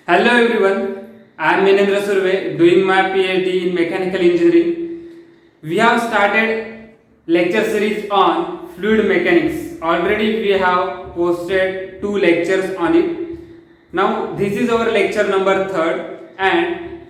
Hello everyone, I am Minendra Surve doing my PhD in mechanical engineering. We have started lecture series on fluid mechanics. Already we have posted two lectures on it. Now this is our lecture number 3rd and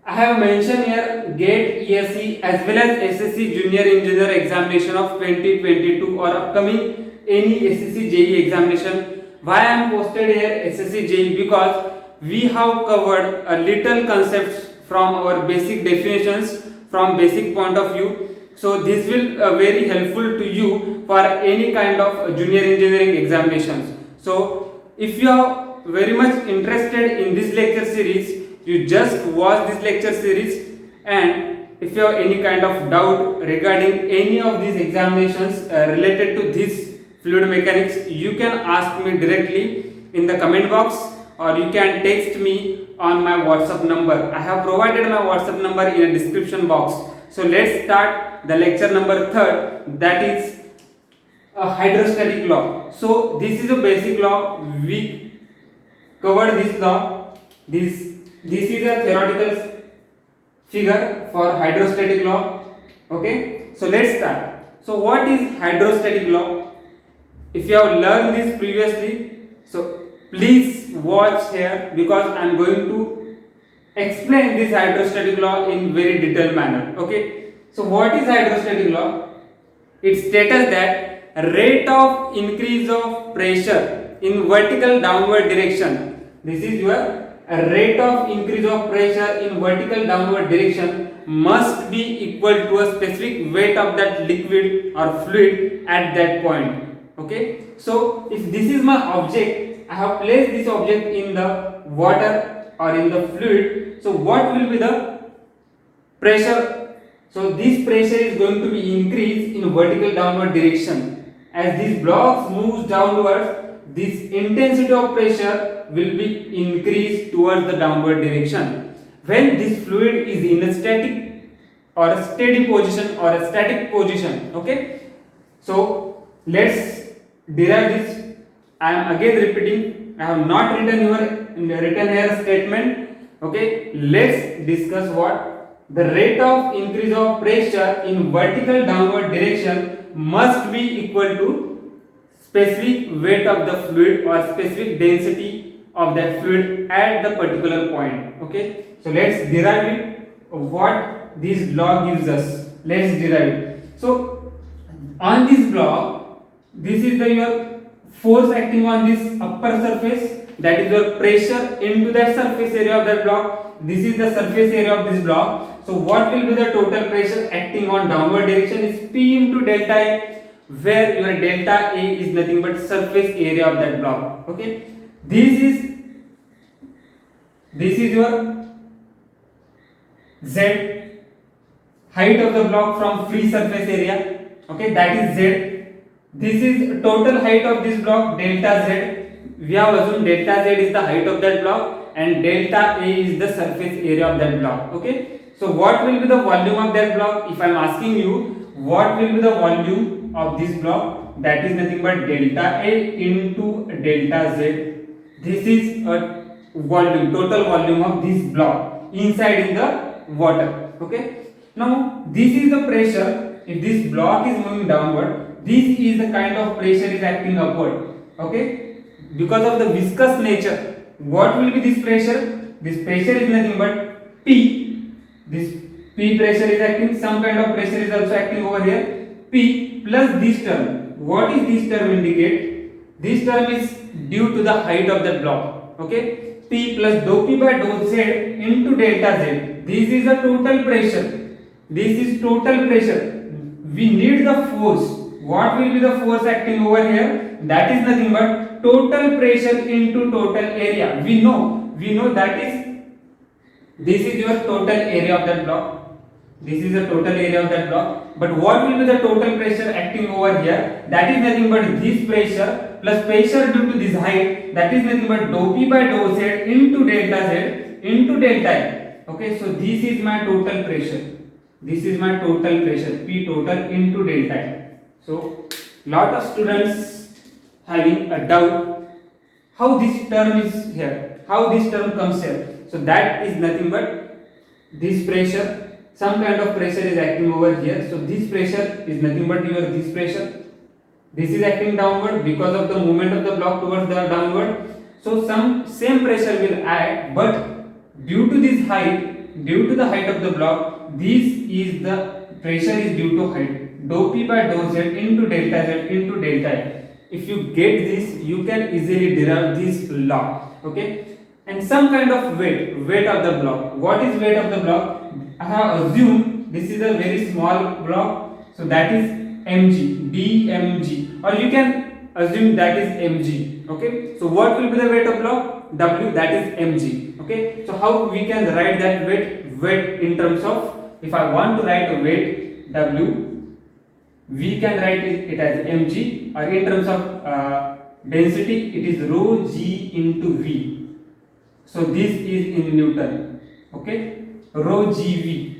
I have mentioned here GATE ESE as well as SSC Junior Engineer examination of 2022 or upcoming any SSC JE examination. Why I am posted here SSC JE? Because we have covered a little concepts from our basic definitions from basic point of view. So this will very helpful to you for any kind of junior engineering examinations. So if you are very much interested in this lecture series, you just watch this lecture series, and if you have any kind of doubt regarding any of these examinations related to this fluid mechanics, you can ask me directly in the comment box or you can text me on my WhatsApp number. I have provided my WhatsApp number in a description box. So let's start the lecture number 3rd, that is a hydrostatic law. So this is a basic law. We covered this law. This is a theoretical figure for hydrostatic law. Okay, so let's start. So what is hydrostatic law? If you have learned this previously, so please watch here because I am going to explain this hydrostatic law in very detailed manner. Okay, so what is hydrostatic law? It states that rate of increase of pressure in vertical downward direction. This is your rate of increase of pressure in vertical downward direction must be equal to a specific weight of that liquid or fluid at that point. Okay, so if this is my object, I have placed this object in the water or in the fluid. So what will be the pressure? So this pressure is going to be increased in vertical downward direction. As these blocks moves downwards, this intensity of pressure will be increased towards the downward direction. When this fluid is in a static or a steady position or a static position. Okay, so let's derive this. I am again repeating. I have not written here statement. Okay, let's discuss what the rate of increase of pressure in vertical downward direction must be equal to specific weight of the fluid or specific density of that fluid at the particular point. Okay, so let's derive it. What this law gives us, let's derive it. So on this block, this is the your force acting on this upper surface, that is your pressure into that surface area of that block. This is the surface area of this block. So what will be the total pressure acting on downward direction is P into delta A, where your delta A is nothing but surface area of that block. Okay, this is your Z, height of the block from free surface area. Okay, that is Z. This is total height of this block, delta Z. We have assumed delta Z is the height of that block and delta A is the surface area of that block. Okay, so what will be the volume of that block? If I am asking you what will be the volume of this block, that is nothing but delta A into delta Z. This is a volume, total volume of this block inside in the water. Okay, now this is the pressure. If this block is moving downward, this is the kind of pressure is acting upward. Okay, because of the viscous nature, what will be this pressure? This pressure is nothing but P. This P pressure is acting, some kind of pressure is also acting over here. P plus this term. What is this term indicate? This term is due to the height of the block. Okay, P plus dou P by dou Z into delta Z. This is the total pressure. This is total pressure. We need the force. What will be the force acting over here? That is nothing but total pressure into total area. We know that is, this is your total area of that block. This is the total area of that block. But what will be the total pressure acting over here? That is nothing but this pressure plus pressure due to this height. That is nothing but dou P by dou Z into delta Z into delta A. Okay, so this is my total pressure. This is my total pressure, P total into delta A. So lot of students having a doubt how this term is here. How this term comes here? So that is nothing but this pressure, some kind of pressure is acting over here. So this pressure is nothing but your this pressure. This is acting downward because of the movement of the block towards the downward. So some same pressure will act, but due to this height, due to the height of the block, this is the pressure is due to height. Dou P by dou Z into delta Z into delta A. If you get this, you can easily derive this law. Okay. And some kind of weight of the block. What is weight of the block? I have assumed this is a very small block, so that is mg, dmg, or you can assume that is mg. Okay, so what will be the weight of block? W, that is mg. Okay, so how we can write that weight in terms of, if I want to write a weight W, we can write it as mg, or in terms of density it is rho g into v. So this is in Newton. Okay, rho gv.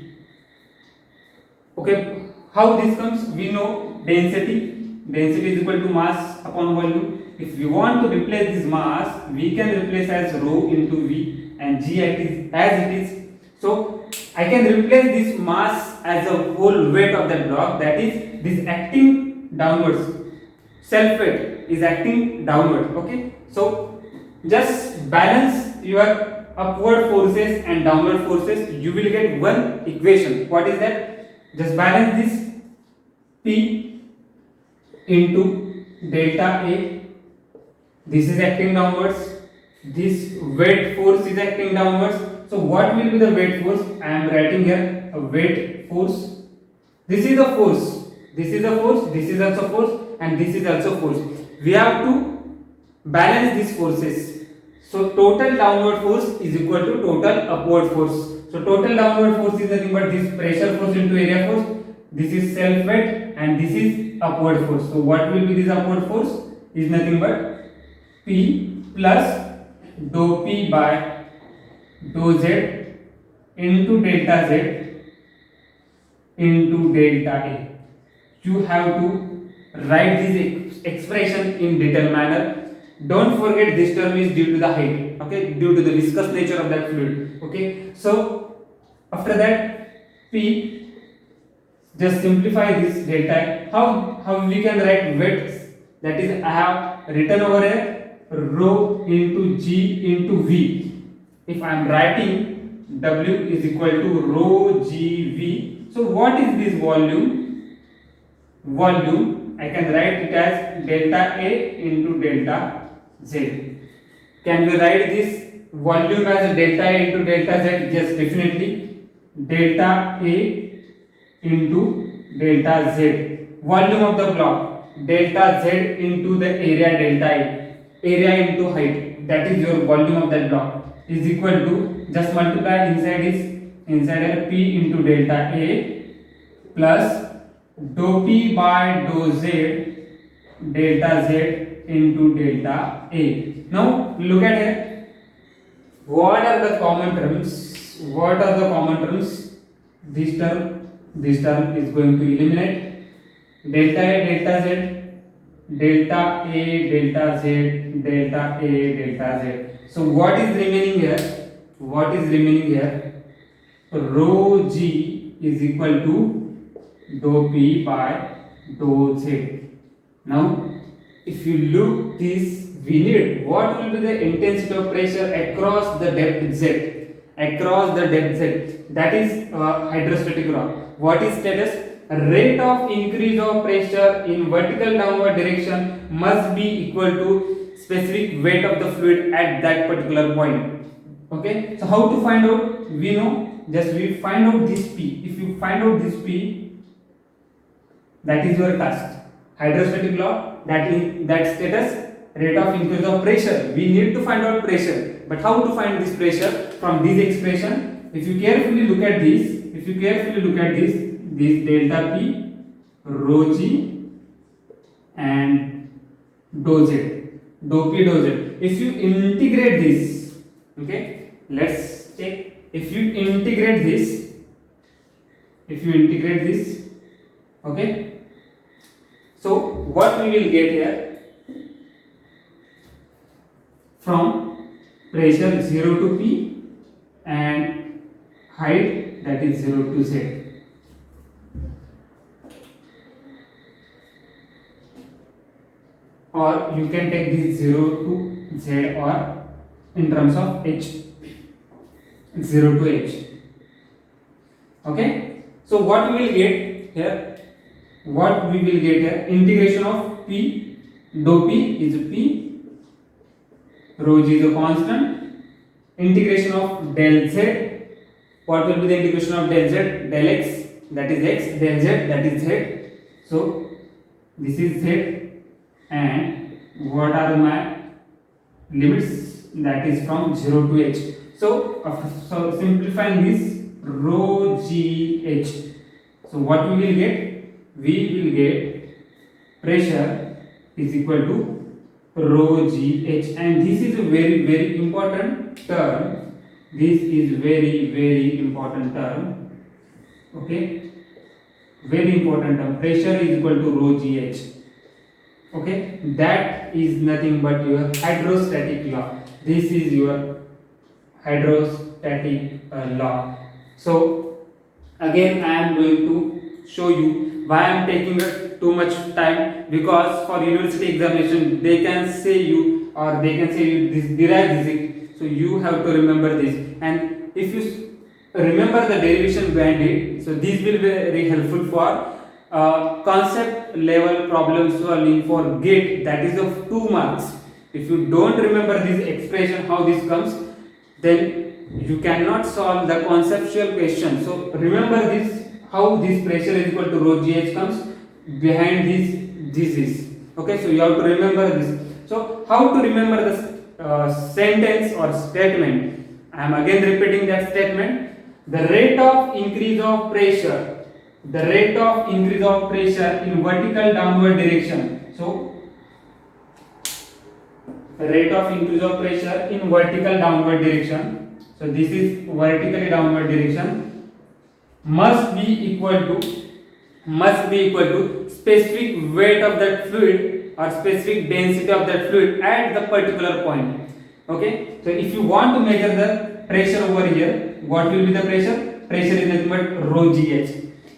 Okay, how this comes? We know density is equal to mass upon volume. If we want to replace this mass, we can replace as rho into v, and g as it is. So I can replace this mass as a whole weight of that block, that is this acting downwards. Self weight is acting downward. Okay, so just balance your upward forces and downward forces, you will get one equation. What is that? Just balance this P into delta A. This is acting downwards, this weight force is acting downwards. So what will be the weight force? I am writing here a weight force. This is a force, this is a force, this is also force, and this is also force. We have to balance these forces. So total downward force is equal to total upward force. So total downward force is nothing but this pressure force into area force. This is self weight and this is upward force. So what will be this upward force? Is nothing but P plus dou P by dou Z into delta Z into delta A. You have to write this expression in detailed manner. Don't forget this term is due to the height, okay, due to the viscous nature of that fluid. Okay, so after that P, just simplify this delta. How we can write weights? That is, I have written over here rho into g into v. If I am writing W is equal to rho gv, so what is this volume? Volume, I can write it as delta A into delta Z. Can we write this volume as delta A into delta Z? Yes, definitely. Delta A into delta Z. Volume of the block, delta Z into the area delta A. Area into height, that is your volume of that block, is equal to, just multiply inside P into delta A plus dou P by dou Z delta Z into delta A. Now look at here. What are the common terms? What are the common terms? This term is going to eliminate. Delta A delta Z, delta A delta Z, delta A delta Z. So what is remaining here? What is remaining here? Rho G is equal to dou P by dou Z. Now if you look this, we need what will be the intensity of pressure across the depth Z, across the depth Z, that is hydrostatic rock. What is status? Rate of increase of pressure in vertical downward direction must be equal to specific weight of the fluid at that particular point. Okay, so how to find out? We know, just we find out this P. If you find out this P, that is your task. Hydrostatic law, that status, rate of increase of pressure. We need to find out pressure, but how to find this pressure? From this expression, if you carefully look at this, this delta P, rho G and dou Z, dou P dou Z. If you integrate this, okay, let's check. If you integrate this, okay, so what we will get here? From pressure 0 to P and height that is 0 to Z. Or you can take this 0 to Z or in terms of H, 0 to H. Okay, so what we will get here, integration of P, dou P is P, rho G is a constant, integration of del Z, what will be the integration of del Z, del X that is X, del Z that is Z, so this is Z, and what are my limits, that is from 0 to H. So after simplifying this, rho G H, so what we will get pressure is equal to rho G H, and this is a very important term. This is very important term. Okay, very important term. Pressure is equal to rho G H. Okay, that is nothing but your hydrostatic law. This is your hydrostatic law. So again I am going to show you why I am taking too much time, because for university examination they can say you this derive this, so you have to remember this, and if you remember the derivation behind it, so this will be very helpful for concept level problem solving for GATE, that is of 2 marks. If you don't remember this expression how this comes, then you cannot solve the conceptual question. So remember this, how this pressure is equal to rho G H comes behind this is. Okay, so you have to remember this. So how to remember the sentence or statement? I am again repeating that statement. The rate of increase of pressure in vertical downward direction. So the rate of increase of pressure in vertical downward direction, so this is vertically downward direction, must be equal to specific weight of that fluid or specific density of that fluid at the particular point. Okay, so if you want to measure the pressure over here, what will be the pressure? Pressure is nothing but rho G H.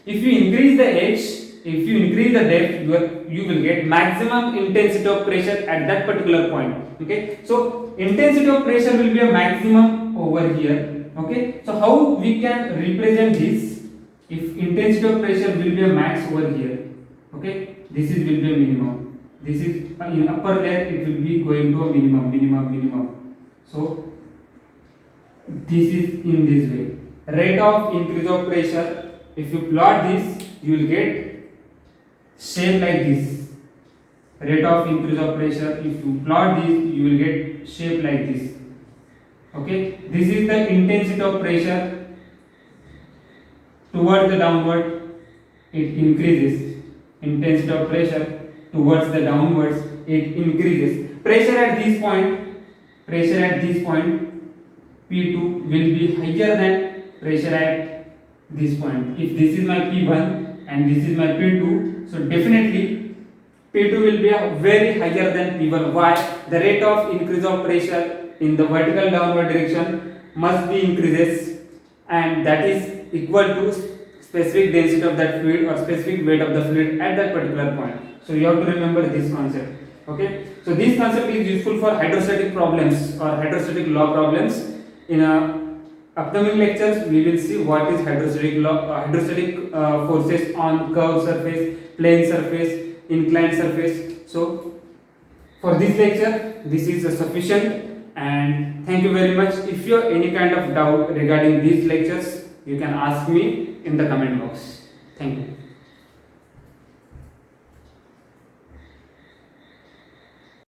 If you increase the H, if you increase the depth, you will get maximum intensity of pressure at that particular point. Okay, so intensity of pressure will be a maximum over here. Okay, so how we can represent this? If intensity of pressure will be a max over here, okay, this will be a minimum. This is in upper layer, it will be going to a minimum. So this is in this way. Rate of increase of pressure. If you plot this, you will get shape like this. Rate of increase of pressure. If you plot this, you will get shape like this. Okay, this is the intensity of pressure towards the downward. It increases. Intensity of pressure towards the downwards, it increases. Pressure at this point, P2 will be higher than pressure at this point. If this is my P1 and this is my P2, so definitely P2 will be very higher than P1. Why? The rate of increase of pressure in the vertical downward direction must be increases, and that is equal to specific density of that fluid or specific weight of the fluid at that particular point. So you have to remember this concept. Okay, so this concept is useful for hydrostatic problems or hydrostatic law problems. In upcoming lectures, we will see what is hydrostatic law, hydrostatic forces on curved surface, plane surface, inclined surface. So for this lecture, this is sufficient, and thank you very much. If you have any kind of doubt regarding these lectures, you can ask me in the comment box. Thank you.